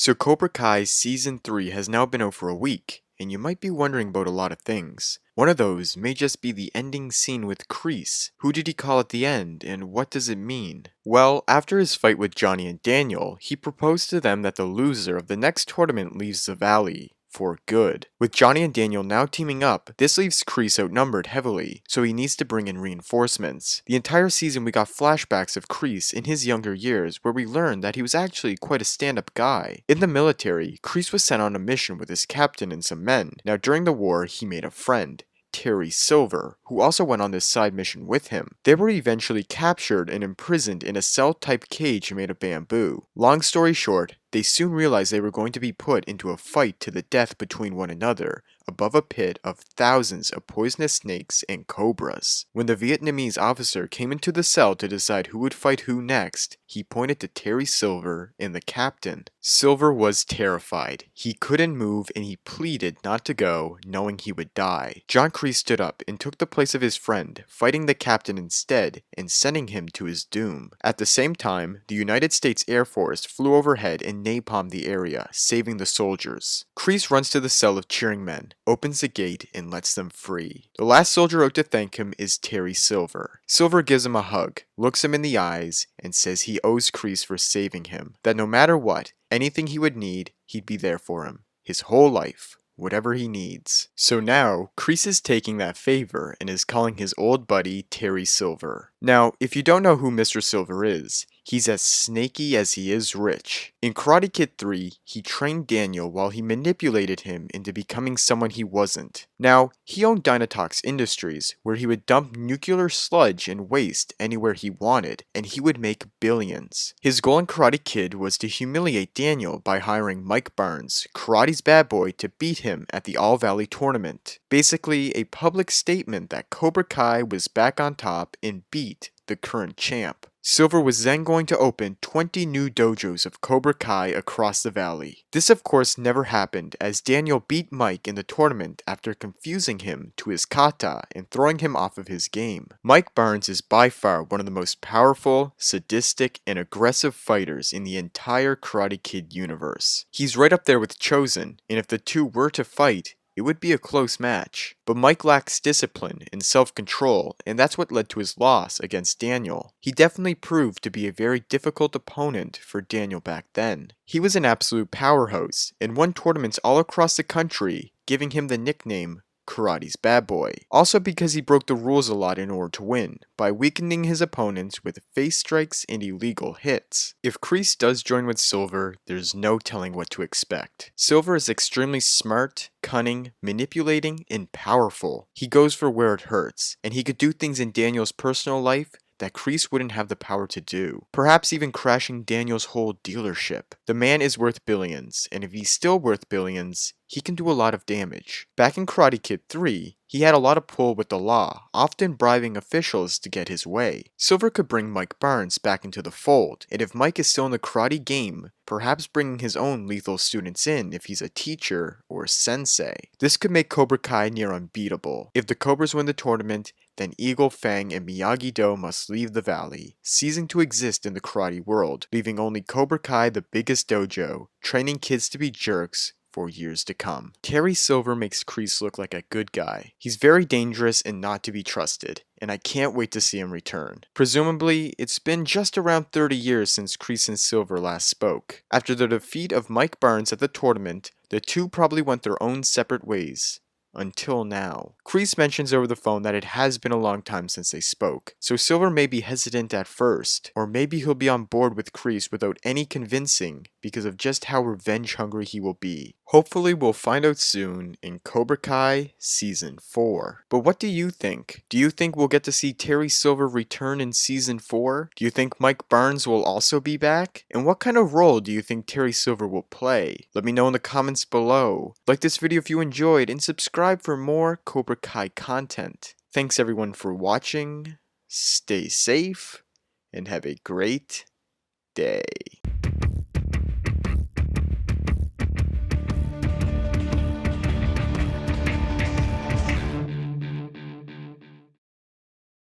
So Cobra Kai Season 3 has now been out for a week, and you might be wondering about a lot of things. One of those may just be the ending scene with Kreese. Who did he call at the end, and what does it mean? Well, after his fight with Johnny and Daniel, he proposed to them that the loser of the next tournament leaves the valley. For good. With Johnny and Daniel now teaming up, this leaves Kreese outnumbered heavily, so he needs to bring in reinforcements. The entire season we got flashbacks of Kreese in his younger years where we learned that he was actually quite a stand-up guy. In the military, Kreese was sent on a mission with his captain and some men. Now during the war, he made a friend. Terry Silver, who also went on this side mission with him. They were eventually captured and imprisoned in a cell-type cage made of bamboo. Long story short, they soon realized they were going to be put into a fight to the death between one another, above a pit of thousands of poisonous snakes and cobras. When the Vietnamese officer came into the cell to decide who would fight who next, he pointed to Terry Silver and the captain. Silver was terrified. He couldn't move and he pleaded not to go, knowing he would die. John Kreese stood up and took the place of his friend, fighting the captain instead and sending him to his doom. At the same time, the United States Air Force flew overhead and napalmed the area, saving the soldiers. Kreese runs to the cell of cheering men, opens the gate, and lets them free. The last soldier out to thank him is Terry Silver. Silver gives him a hug, looks him in the eyes, and says he owes Kreese for saving him, that no matter what, anything he would need, he'd be there for him, his whole life. Whatever he needs. So now, Kreese is taking that favor and is calling his old buddy Terry Silver. Now, if you don't know who Mr. Silver is, he's as snaky as he is rich. In Karate Kid 3, he trained Daniel while he manipulated him into becoming someone he wasn't. Now, he owned Dynatox Industries, where he would dump nuclear sludge and waste anywhere he wanted, and he would make billions. His goal in Karate Kid was to humiliate Daniel by hiring Mike Barnes, Karate's bad boy, to beat him at the All Valley tournament. Basically, a public statement that Cobra Kai was back on top and beat the current champ. Silver was then going to open 20 new dojos of Cobra Kai across the valley. This of course never happened, as Daniel beat Mike in the tournament after confusing him to his kata and throwing him off of his game. Mike Barnes is by far one of the most powerful, sadistic, and aggressive fighters in the entire Karate Kid universe. He's right up there with Chosen, and if the two were to fight, it would be a close match. But Mike lacks discipline and self-control, and that's what led to his loss against Daniel. He definitely proved to be a very difficult opponent for Daniel back then. He was an absolute powerhouse, and won tournaments all across the country, giving him the nickname Karate's bad boy. Also because he broke the rules a lot in order to win, by weakening his opponents with face strikes and illegal hits. If Kreese does join with Silver, there's no telling what to expect. Silver is extremely smart, cunning, manipulating, and powerful. He goes for where it hurts, and he could do things in Daniel's personal life that Kreese wouldn't have the power to do. Perhaps even crashing Daniel's whole dealership. The man is worth billions, and if he's still worth billions, he can do a lot of damage. Back in Karate Kid 3, he had a lot of pull with the law, often bribing officials to get his way. Silver could bring Mike Barnes back into the fold, and if Mike is still in the karate game, perhaps bringing his own lethal students in if he's a teacher or sensei. This could make Cobra Kai near unbeatable. If the Cobras win the tournament, then Eagle, Fang, and Miyagi-Do must leave the valley, ceasing to exist in the karate world, leaving only Cobra Kai the biggest dojo, training kids to be jerks for years to come. Terry Silver makes Kreese look like a good guy. He's very dangerous and not to be trusted, and I can't wait to see him return. Presumably, it's been just around 30 years since Kreese and Silver last spoke. After the defeat of Mike Barnes at the tournament, the two probably went their own separate ways. Until now. Kreese mentions over the phone that it has been a long time since they spoke, so Silver may be hesitant at first, or maybe he'll be on board with Kreese without any convincing because of just how revenge hungry he will be. Hopefully we'll find out soon in Cobra Kai Season 4. But what do you think? Do you think we'll get to see Terry Silver return in Season 4? Do you think Mike Barnes will also be back? And what kind of role do you think Terry Silver will play? Let me know in the comments below. Like this video if you enjoyed, and subscribe for more Cobra Kai content. Thanks everyone for watching, stay safe, and have a great day.